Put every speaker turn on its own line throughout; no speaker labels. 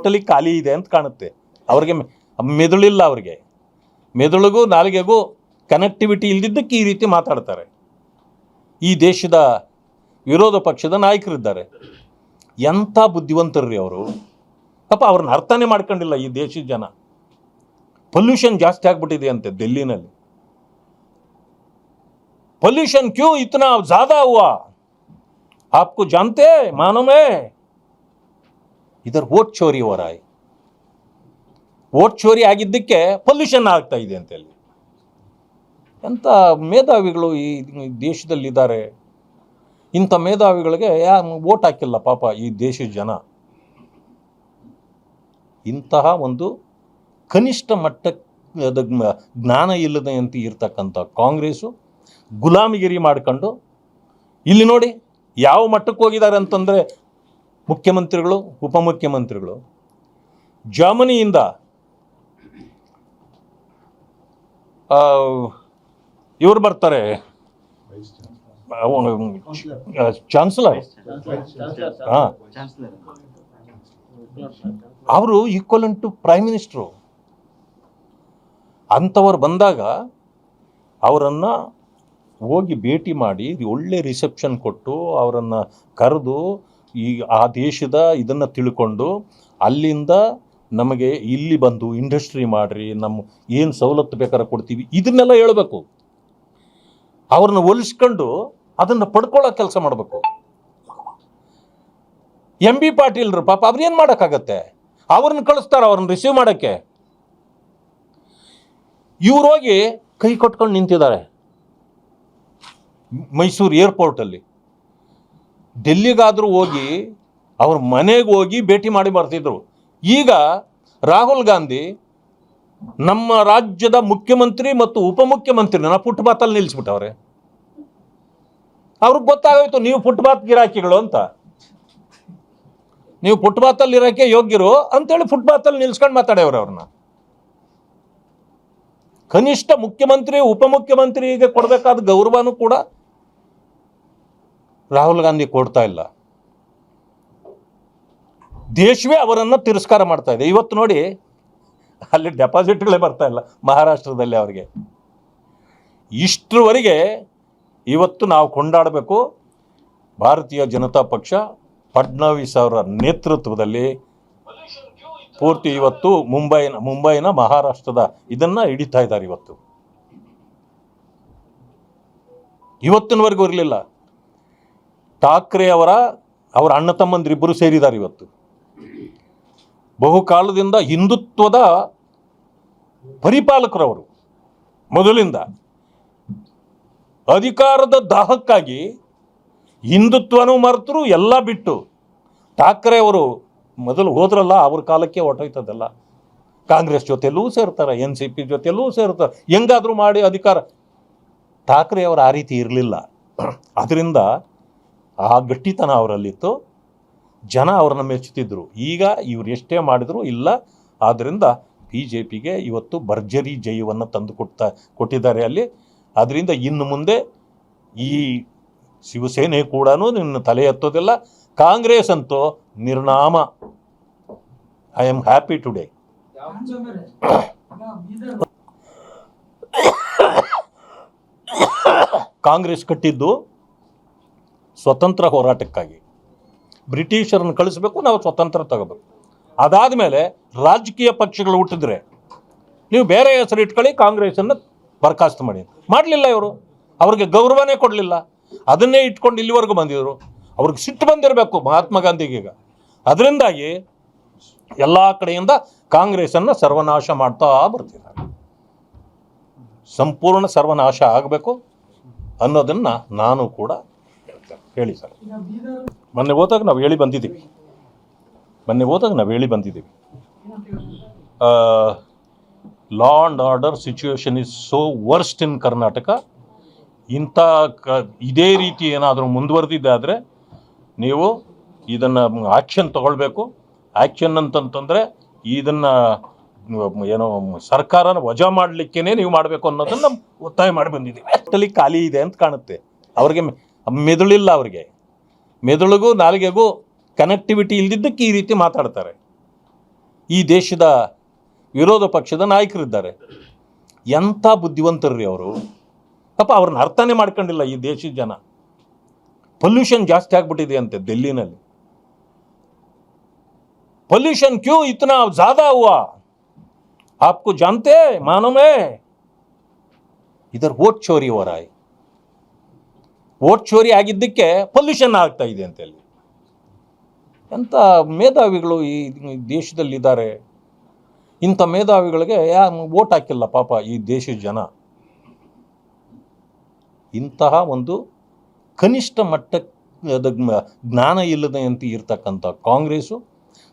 Totally ಖಾಲಿ ಇದೆ ಅಂತ ಕಾಣುತ್ತೆ. ಅವ್ರಿಗೆ ಮೆದುಳಿಲ್ಲ, ಅವ್ರಿಗೆ ಮೆದುಳಿಗೂ ನಾಲಿಗೆಗೂ ಕನೆಕ್ಟಿವಿಟಿ ಇಲ್ದಿದ್ದಕ್ಕೆ ಈ ರೀತಿ ಮಾತಾಡ್ತಾರೆ. ಈ ದೇಶದ ವಿರೋಧ ಪಕ್ಷದ ನಾಯಕರಿದ್ದಾರೆ, ಎಂಥ ಬುದ್ಧಿವಂತರ್ರಿ ಅವರು. ಪಾಪ ಅವ್ರನ್ನ ಅರ್ಥನೇ ಮಾಡ್ಕೊಂಡಿಲ್ಲ ಈ ದೇಶದ ಜನ. ಪೊಲ್ಯೂಷನ್ ಜಾಸ್ತಿ ಆಗ್ಬಿಟ್ಟಿದೆ ಅಂತೆ ದಿಲ್ಲಿನಲ್ಲಿ. पॉल्यूशन क्यों इतना ज्यादा हुआ आपको जानते हैं? मालूम है? इधर वोट चोरी हो रहा है. वोट चोरी ಆಗಿದ್ದಕ್ಕೆ ಪೊಲ್ಯೂಷನ್ ಆಗ್ತಾ ಇದೆ ಅಂತ ಹೇಳಿ. ಎಂಥ ಮೇಧಾವಿಗಳು ಈ ದೇಶದಲ್ಲಿದ್ದಾರೆ. ಇಂಥ ಮೇಧಾವಿಗಳಿಗೆ ವೋಟ್ ಹಾಕಿಲ್ಲ ಪಾಪ ಈ ದೇಶದ ಜನ. ಇಂತಹ ಒಂದು ಕನಿಷ್ಠ ಮಟ್ಟದ ಜ್ಞಾನ ಇಲ್ಲದೆ ಅಂತ ಇರ್ತಕ್ಕಂಥ ಕಾಂಗ್ರೆಸ್ಸು ಗುಲಾಮಿಗಿರಿ ಮಾಡ್ಕೊಂಡು ಇಲ್ಲಿ ನೋಡಿ ಯಾವ ಮಟ್ಟಕ್ಕೆ ಹೋಗಿದ್ದಾರೆ ಅಂತಂದರೆ, ಮುಖ್ಯಮಂತ್ರಿಗಳು ಉಪಮುಖ್ಯಮಂತ್ರಿಗಳು ಜರ್ಮನಿಯಿಂದ ಇವರು ಬರ್ತಾರೆ, ಚಾನ್ಸಲರ್, ಹಾಂ, ಅವರು ಈಕ್ವಲೆಂಟ್ ಟು ಪ್ರೈಮ್ ಮಿನಿಸ್ಟ್ರು. ಅಂಥವ್ರು ಬಂದಾಗ ಅವರನ್ನು ಹೋಗಿ ಭೇಟಿ ಮಾಡಿ ಒಳ್ಳೆ ರಿಸೆಪ್ಷನ್ ಕೊಟ್ಟು ಅವರನ್ನು ಕರೆದು ಆ ದೇಶದ ಇದನ್ನು ತಿಳ್ಕೊಂಡು ಅಲ್ಲಿಂದ ನಮಗೆ ಇಲ್ಲಿ ಬಂದು ಇಂಡಸ್ಟ್ರಿ ಮಾಡಿರಿ, ನಮ್ಮ ಏನು ಸವಲತ್ತು ಬೇಕಾದ್ರೆ ಕೊಡ್ತೀವಿ, ಇದನ್ನೆಲ್ಲ ಹೇಳಬೇಕು. ಅವ್ರನ್ನ ಒಲಿಸ್ಕೊಂಡು ಅದನ್ನು ಪಡ್ಕೊಳ್ಳೋ ಕೆಲಸ ಮಾಡಬೇಕು. ಎಂ ಬಿ ಪಾಟೀಲ್ರು ಪಾಪ ಅವ್ರೇನು ಮಾಡೋಕ್ಕಾಗತ್ತೆ? ಅವ್ರನ್ನ ಕಳಿಸ್ತಾರೆ ಅವ್ರನ್ನ ರಿಸೀವ್ ಮಾಡೋಕ್ಕೆ. ಇವ್ರು ಹೋಗಿ ಕೈ ಕೊಟ್ಕೊಂಡು ನಿಂತಿದ್ದಾರೆ ಮೈಸೂರು ಏರ್ಪೋರ್ಟಲ್ಲಿ. ಡೆಲ್ಲಿಗಾದರೂ ಹೋಗಿ ಅವ್ರ ಮನೆಗೆ ಹೋಗಿ ಭೇಟಿ ಮಾಡಿ ಬರ್ತಿದ್ರು. ಈಗ ರಾಹುಲ್ ಗಾಂಧಿ ನಮ್ಮ ರಾಜ್ಯದ ಮುಖ್ಯಮಂತ್ರಿ ಮತ್ತು ಉಪಮುಖ್ಯಮಂತ್ರಿನ ಫುಟ್ಪಾತಲ್ಲಿ ನಿಲ್ಲಿಸ್ಬಿಟ್ಟವ್ರೆ. ಅವ್ರಿಗೆ ಗೊತ್ತಾಗೋಯ್ತು ನೀವು ಫುಟ್ಪಾತ್ ಗಿರಾಕಿಗಳು ಅಂತ, ನೀವು ಫುಟ್ಪಾತಲ್ಲಿ ಇರೋಕ್ಕೆ ಯೋಗ್ಯರು ಅಂತೇಳಿ ಫುಟ್ಪಾತಲ್ಲಿ ನಿಲ್ಸ್ಕೊಂಡು ಮಾತಾಡ್ಯವ್ರೆ ಅವ್ರನ್ನ. ಕನಿಷ್ಠ ಮುಖ್ಯಮಂತ್ರಿ ಉಪಮುಖ್ಯಮಂತ್ರಿಗೆ ಕೊಡಬೇಕಾದ ಗೌರವನೂ ಕೂಡ ರಾಹುಲ್ ಗಾಂಧಿ ಕೊಡ್ತಾ ಇಲ್ಲ. ದೇಶವೇ ಅವರನ್ನು ತಿರಸ್ಕಾರ ಮಾಡ್ತಾ ಇದೆ. ಇವತ್ತು ನೋಡಿ ಅಲ್ಲಿ ಡೆಪಾಸಿಟ್ಗಳೇ ಬರ್ತಾ ಇಲ್ಲ ಮಹಾರಾಷ್ಟ್ರದಲ್ಲಿ ಅವರಿಗೆ. ಇಷ್ಟರವರೆಗೆ ಇವತ್ತು ನಾವು ಕೊಂಡಾಡಬೇಕು, ಭಾರತೀಯ ಜನತಾ ಪಕ್ಷ ಫಡ್ನವೀಸ್ ಅವರ ನೇತೃತ್ವದಲ್ಲಿ ಪೂರ್ತಿ ಇವತ್ತು ಮುಂಬೈನ ಮಹಾರಾಷ್ಟ್ರದ ಇದನ್ನು ಹಿಡಿತಾ ಇದ್ದಾರೆ. ಇವತ್ತಿನವರೆಗೂ ಇರಲಿಲ್ಲ. ಠಾಕ್ರೆ ಅವರ ಅಣ್ಣ ತಮ್ಮಂದಿರಿಬ್ಬರು ಸೇರಿದ್ದಾರೆ ಇವತ್ತು. ಬಹುಕಾಲದಿಂದ ಹಿಂದುತ್ವದ ಪರಿಪಾಲಕರವರು. ಮೊದಲಿಂದ ಅಧಿಕಾರದ ದಾಹಕ್ಕಾಗಿ ಹಿಂದುತ್ವನೂ ಮರೆತರು, ಎಲ್ಲ ಬಿಟ್ಟು ಠಾಕ್ರೆ ಅವರು ಮೊದಲು ಹೋದ್ರಲ್ಲ, ಅವ್ರ ಕಾಲಕ್ಕೆ ಹೊಟ್ಟೋಯ್ತದಲ್ಲ. ಕಾಂಗ್ರೆಸ್ ಜೊತೆಯಲ್ಲೂ ಸೇರ್ತಾರೆ, NCP ಜೊತೆಯಲ್ಲೂ ಸೇರ್ತಾರೆ, ಹೆಂಗಾದರೂ ಮಾಡಿ ಅಧಿಕಾರ. ಠಾಕ್ರೆ ಅವರು ಆ ರೀತಿ ಇರಲಿಲ್ಲ. ಅದರಿಂದ ಆ ಗಟ್ಟಿತನ ಅವರಲ್ಲಿತ್ತು. ಜನ ಅವ್ರನ್ನ ಮೆಚ್ಚುತ್ತಿದ್ದರು. ಈಗ ಇವ್ರು ಎಷ್ಟೇ ಮಾಡಿದ್ರು ಇಲ್ಲ. ಆದ್ದರಿಂದ BJPಗೆ ಇವತ್ತು ಭರ್ಜರಿ ಜಯವನ್ನು ತಂದು ಕೊಟ್ಟಿದ್ದಾರೆ ಅಲ್ಲಿ. ಅದರಿಂದ ಇನ್ನು ಮುಂದೆ ಈ ಶಿವಸೇನೆ ಕೂಡ ನಿನ್ನ ತಲೆ ಎತ್ತೋದಿಲ್ಲ. ಕಾಂಗ್ರೆಸ್ ಅಂತೂ ನಿರ್ನಾಮ. I am happy today. Congress ಕಟ್ಟಿದ್ದು ಸ್ವತಂತ್ರ ಹೋರಾಟಕ್ಕಾಗಿ. ಬ್ರಿಟಿಷರನ್ನು ಕಳಿಸ್ಬೇಕು, ನಾವು ಸ್ವತಂತ್ರ ತಗೋಬೇಕು. ಅದಾದ ಮೇಲೆ ರಾಜಕೀಯ ಪಕ್ಷಗಳು ಹುಟ್ಟಿದ್ರೆ ನೀವು ಬೇರೆ ಹೆಸರು ಇಟ್ಕೊಳ್ಳಿ, ಕಾಂಗ್ರೆಸ್ಸನ್ನು ಬರ್ಖಾಸ್ತು ಮಾಡಲಿಲ್ಲ ಇವರು. ಅವ್ರಿಗೆ ಗೌರವನೇ ಕೊಡಲಿಲ್ಲ. ಅದನ್ನೇ ಇಟ್ಕೊಂಡು ಇಲ್ಲಿವರೆಗೂ ಬಂದಿದ್ರು. ಅವ್ರಿಗೆ ಸಿಟ್ಟು ಬಂದಿರಬೇಕು ಮಹಾತ್ಮ ಗಾಂಧಿಗೆ. ಈಗ ಅದರಿಂದಾಗಿ ಎಲ್ಲ ಕಡೆಯಿಂದ ಕಾಂಗ್ರೆಸ್ಸನ್ನು ಸರ್ವನಾಶ ಮಾಡ್ತಾ ಬರ್ತಿದ್ದಾರೆ. ಸಂಪೂರ್ಣ ಸರ್ವನಾಶ ಆಗಬೇಕು ಅನ್ನೋದನ್ನು ನಾನು ಕೂಡ ಹೇಳ್ತೇನೆ. ಹೇಳಿ ಸರ್. ಮೊನ್ನೆ ಹೋದಾಗ ನಾವು ಹೇಳಿ ಬಂದಿದ್ದೀವಿ. Law and order situation is so worst in Karnataka. ಇದೇ ರೀತಿ ಏನಾದರೂ ಮುಂದುವರೆದಿದ್ದಾದರೆ ನೀವು ಇದನ್ನು ಆ್ಯಕ್ಷನ್ ತಗೊಳ್ಬೇಕು. ಆ್ಯಕ್ಷನ್ ಅಂತಂತಂದರೆ ಇದನ್ನು ಏನೋ ಸರ್ಕಾರನ ವಜಾ ಮಾಡಲಿಕ್ಕೇ ನೀವು ಮಾಡಬೇಕು ಅನ್ನೋದನ್ನು ಒತ್ತಾಯ ಮಾಡಿ ಬಂದಿದ್ದೀವಿ. ಅಷ್ಟಲ್ಲಿ ಖಾಲಿ ಇದೆ ಅಂತ ಕಾಣುತ್ತೆ. ಅವ್ರಿಗೆ ಮೆದುಳಿಲ್ಲ, ಅವ್ರಿಗೆ ಮೆದುಳಿಗೂ ನಾಲಿಗೆಗೂ ಕನೆಕ್ಟಿವಿಟಿ ಇಲ್ದಿದ್ದಕ್ಕೆ ಈ ರೀತಿ ಮಾತಾಡ್ತಾರೆ. ಈ ದೇಶದ ವಿರೋಧ ಪಕ್ಷದ ನಾಯಕರಿದ್ದಾರೆ. ಎಂಥ ಬುದ್ಧಿವಂತರ್ರಿ ಅವರು. ಪಾಪ ಅವ್ರನ್ನ ಅರ್ಥನೇ ಮಾಡ್ಕೊಂಡಿಲ್ಲ ಈ ದೇಶದ ಜನ. ಪೊಲ್ಯೂಷನ್ ಜಾಸ್ತಿ ಆಗ್ಬಿಟ್ಟಿದೆ ಅಂತೆ ದಿಲ್ಲಿನಲ್ಲಿ. पॉल्यूशन क्यों इतना ज्यादा हुआ आपको जानते हैं? मानो में इधर वोट चोरी हो रहा है. वोट चोरी ಆಗಿದ್ದಕ್ಕೆ ಪೊಲ್ಯೂಷನ್ ಆಗ್ತಾ ಇದೆ ಅಂತ ಹೇಳಿ. ಎಂಥ ಮೇಧಾವಿಗಳು ಈ ದೇಶದಲ್ಲಿದ್ದಾರೆ. ಇಂಥ ಮೇಧಾವಿಗಳಿಗೆ ವೋಟ್ ಹಾಕಿಲ್ಲ ಪಾಪ ಈ ದೇಶದ ಜನ. ಇಂತಹ ಒಂದು ಕನಿಷ್ಠ ಮಟ್ಟದ ಜ್ಞಾನ ಇಲ್ಲದಂತೆ ಇರ್ತಕ್ಕಂಥ ಕಾಂಗ್ರೆಸ್ಸು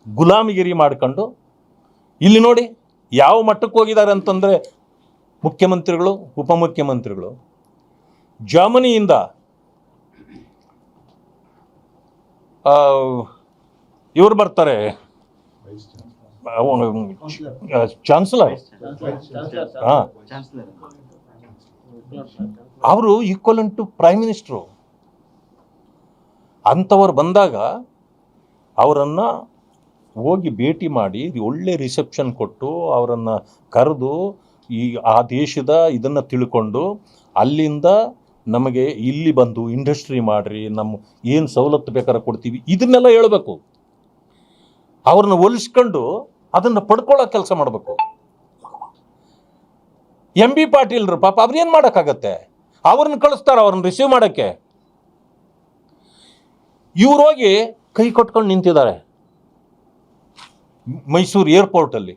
ಗುಲಾಮಿಗಿರಿ ಮಾಡ್ಕೊಂಡು ಇಲ್ಲಿ ನೋಡಿ ಯಾವ ಮಟ್ಟಕ್ಕೆ ಹೋಗಿದ್ದಾರೆ ಅಂತಂದರೆ, ಮುಖ್ಯಮಂತ್ರಿಗಳು ಉಪಮುಖ್ಯಮಂತ್ರಿಗಳು ಜರ್ಮನಿಯಿಂದ ಇವರು ಬರ್ತಾರೆ, ಚಾನ್ಸಲರ್, ಹಾಂ, ಅವರು ಈಕ್ವಲೆಂಟ್ ಟು ಪ್ರೈಮ್ ಮಿನಿಸ್ಟ್ರು. ಅಂಥವ್ರು ಬಂದಾಗ ಅವರನ್ನು ಹೋಗಿ ಭೇಟಿ ಮಾಡಿ ಒಳ್ಳೆ ರಿಸೆಪ್ಷನ್ ಕೊಟ್ಟು ಅವರನ್ನು ಕರೆದು ಆ ದೇಶದ ಇದನ್ನು ತಿಳ್ಕೊಂಡು ಅಲ್ಲಿಂದ ನಮಗೆ ಇಲ್ಲಿ ಬಂದು ಇಂಡಸ್ಟ್ರಿ ಮಾಡಿರಿ, ನಮ್ಮ ಏನು ಸವಲತ್ತು ಬೇಕಾದ್ರೆ ಕೊಡ್ತೀವಿ, ಇದನ್ನೆಲ್ಲ ಹೇಳಬೇಕು. ಅವ್ರನ್ನ ಒಲಿಸ್ಕೊಂಡು ಅದನ್ನು ಪಡ್ಕೊಳ್ಳೋ ಕೆಲಸ ಮಾಡಬೇಕು. ಎಂ ಬಿ ಪಾಟೀಲ್ರು ಪಾಪ ಅವ್ರೇನು ಮಾಡೋಕ್ಕಾಗತ್ತೆ? ಅವ್ರನ್ನ ಕಳಿಸ್ತಾರೆ ಅವ್ರನ್ನ ರಿಸೀವ್ ಮಾಡೋಕ್ಕೆ. ಇವ್ರು ಹೋಗಿ ಕೈ ಕೊಟ್ಕೊಂಡು ನಿಂತಿದ್ದಾರೆ ಮೈಸೂರು ಏರ್ಪೋರ್ಟಲ್ಲಿ.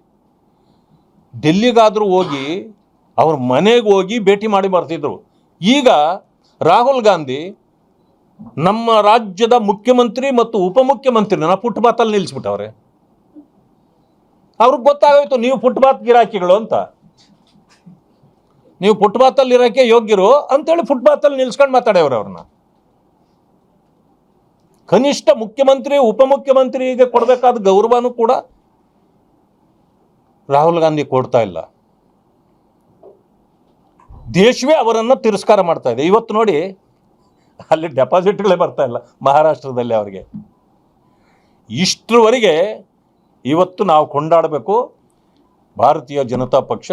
ಡೆಲ್ಲಿಗಾದರೂ ಹೋಗಿ ಅವ್ರ ಮನೆಗೆ ಹೋಗಿ ಭೇಟಿ ಮಾಡಿ ಬರ್ತಿದ್ರು. ಈಗ ರಾಹುಲ್ ಗಾಂಧಿ ನಮ್ಮ ರಾಜ್ಯದ ಮುಖ್ಯಮಂತ್ರಿ ಮತ್ತು ಉಪಮುಖ್ಯಮಂತ್ರಿನ ಫುಟ್ಪಾತಲ್ಲಿ ನಿಲ್ಲಿಸ್ಬಿಟ್ಟವ್ರೆ. ಅವ್ರಿಗೆ ಗೊತ್ತಾಗೋಯ್ತು ನೀವು ಫುಟ್ಪಾತ್ ಗಿರಾಕಿಗಳು ಅಂತ, ನೀವು ಫುಟ್ಪಾತಲ್ಲಿ ಇರೋಕ್ಕೆ ಯೋಗ್ಯರು ಅಂತೇಳಿ ಫುಟ್ಪಾತಲ್ಲಿ ನಿಲ್ಸ್ಕೊಂಡು ಮಾತಾಡ್ಯವ್ರೆ ಅವ್ರನ್ನ. ಕನಿಷ್ಠ ಮುಖ್ಯಮಂತ್ರಿ ಉಪಮುಖ್ಯಮಂತ್ರಿಗೆ ಕೊಡಬೇಕಾದ ಗೌರವನೂ ಕೂಡ ರಾಹುಲ್ ಗಾಂಧಿ ಕೊಡ್ತಾ ಇಲ್ಲ. ದೇಶವೇ ಅವರನ್ನು ತಿರಸ್ಕಾರ ಮಾಡ್ತಾ ಇದೆ. ಇವತ್ತು ನೋಡಿ ಅಲ್ಲಿ ಡೆಪಾಸಿಟ್ಗಳೇ ಬರ್ತಾ ಇಲ್ಲ ಮಹಾರಾಷ್ಟ್ರದಲ್ಲಿ ಅವರಿಗೆ. ಇಷ್ಟರವರೆಗೆ ಇವತ್ತು ನಾವು ಕೊಂಡಾಡಬೇಕು, ಭಾರತೀಯ ಜನತಾ ಪಕ್ಷ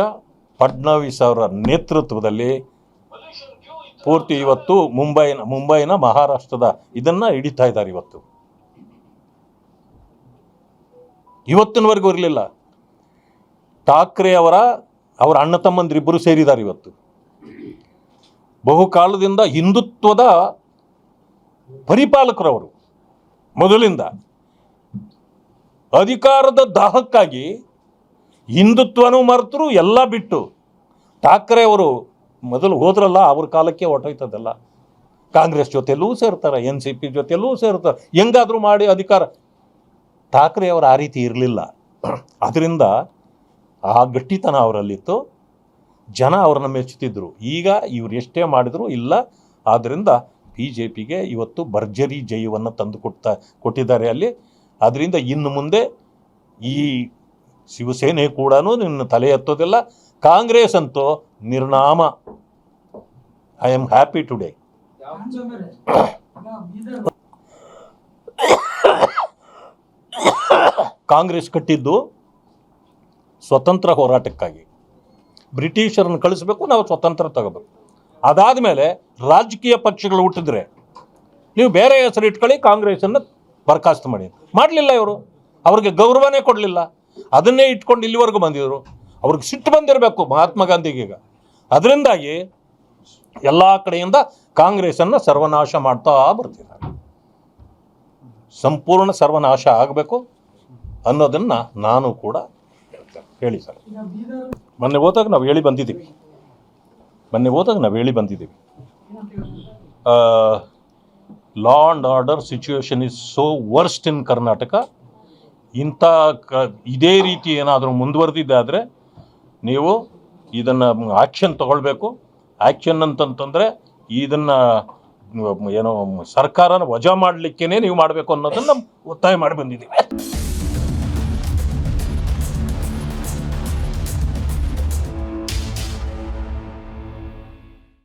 ಫಡ್ನವೀಸ್ ಅವರ ನೇತೃತ್ವದಲ್ಲಿ ಪೂರ್ತಿ ಇವತ್ತು ಮುಂಬೈನ ಮಹಾರಾಷ್ಟ್ರದ ಇದನ್ನು ಹಿಡಿತಾ ಇದ್ದಾರೆ. ಇವತ್ತಿನವರೆಗೂ ಇರಲಿಲ್ಲ. ಠಾಕ್ರೆ ಅವರ ಅಣ್ಣ ತಮ್ಮಂದಿರಿಬ್ಬರು ಸೇರಿದ್ದಾರೆ ಇವತ್ತು. ಬಹುಕಾಲದಿಂದ ಹಿಂದುತ್ವದ ಪರಿಪಾಲಕರವರು. ಮೊದಲಿಂದ ಅಧಿಕಾರದ ದಾಹಕ್ಕಾಗಿ ಹಿಂದುತ್ವನೂ ಮರೆತರು, ಎಲ್ಲ ಬಿಟ್ಟು. ಠಾಕ್ರೆ ಅವರು ಮೊದಲು ಹೋದ್ರಲ್ಲ, ಅವ್ರ ಕಾಲಕ್ಕೆ ಹೊಟ್ಟೋಯ್ತದಲ್ಲ. ಕಾಂಗ್ರೆಸ್ ಜೊತೆಯಲ್ಲೂ ಸೇರ್ತಾರೆ, NCP ಜೊತೆಯಲ್ಲೂ ಸೇರ್ತಾರೆ, ಹೆಂಗಾದರೂ ಮಾಡಿ ಅಧಿಕಾರ. ಠಾಕ್ರೆ ಅವರು ಆ ರೀತಿ ಇರಲಿಲ್ಲ. ಅದರಿಂದ ಆ ಗಟ್ಟಿತನ ಅವರಲ್ಲಿತ್ತು. ಜನ ಅವ್ರನ್ನ ಮೆಚ್ಚುತ್ತಿದ್ದರು. ಈಗ ಇವ್ರು ಎಷ್ಟೇ ಮಾಡಿದ್ರು ಇಲ್ಲ. ಆದ್ದರಿಂದ BJPಗೆ ಇವತ್ತು ಭರ್ಜರಿ ಜಯವನ್ನು ತಂದು ಕೊಟ್ಟಿದ್ದಾರೆ ಅಲ್ಲಿ. ಅದರಿಂದ ಇನ್ನು ಮುಂದೆ ಈ ಶಿವಸೇನೆ ಕೂಡ ನಿನ್ನ ತಲೆ ಎತ್ತೋದಿಲ್ಲ. ಕಾಂಗ್ರೆಸ್ ಅಂತೂ ನಿರ್ನಾಮ. I am happy today. Congress ಕಟ್ಟಿದ್ದು ಸ್ವತಂತ್ರ ಹೋರಾಟಕ್ಕಾಗಿ. ಬ್ರಿಟಿಷರನ್ನು ಕಳಿಸ್ಬೇಕು, ನಾವು ಸ್ವತಂತ್ರ ತಗೋಬೇಕು. ಅದಾದ ಮೇಲೆ ರಾಜಕೀಯ ಪಕ್ಷಗಳು ಹುಟ್ಟಿದ್ರೆ ನೀವು ಬೇರೆ ಹೆಸರು ಇಟ್ಕೊಳ್ಳಿ, ಕಾಂಗ್ರೆಸ್ಸನ್ನು ಬರ್ಖಾಸ್ತು ಮಾಡಲಿಲ್ಲ ಇವರು. ಅವ್ರಿಗೆ ಗೌರವನೇ ಕೊಡಲಿಲ್ಲ. ಅದನ್ನೇ ಇಟ್ಕೊಂಡು ಇಲ್ಲಿವರೆಗೂ ಬಂದಿದ್ರು. ಅವ್ರಿಗೆ ಸಿಟ್ಟು ಬಂದಿರಬೇಕು ಮಹಾತ್ಮ ಗಾಂಧಿಗೆ ಈಗ. ಅದರಿಂದಾಗಿ ಎಲ್ಲ ಕಡೆಯಿಂದ ಕಾಂಗ್ರೆಸ್ಸನ್ನು ಸರ್ವನಾಶ ಮಾಡ್ತಾ ಬರ್ತಿದ್ದಾರೆ. ಸಂಪೂರ್ಣ ಸರ್ವನಾಶ ಆಗಬೇಕು ಅನ್ನೋದನ್ನು ನಾನು ಕೂಡ ಹೇಳಿ ಸರ್. ಮೊನ್ನೆ ಹೋದಾಗ ನಾವು ಹೇಳಿ ಬಂದಿದ್ದೀವಿ. Law and order situation is so worst in Karnataka. ಇದೇ ರೀತಿ ಏನಾದರೂ ಮುಂದುವರೆದಿದ್ದಾದರೆ ನೀವು ಇದನ್ನು ಆ್ಯಕ್ಷನ್ ತಗೊಳ್ಬೇಕು. ಆ್ಯಕ್ಷನ್ ಅಂತಂತಂದರೆ ಇದನ್ನು ಏನೋ ಸರ್ಕಾರನ ವಜಾ ಮಾಡಲಿಕ್ಕೇ ನೀವು ಮಾಡಬೇಕು ಅನ್ನೋದನ್ನು ಒತ್ತಾಯ ಮಾಡಿ ಬಂದಿದ್ದೀವಿ.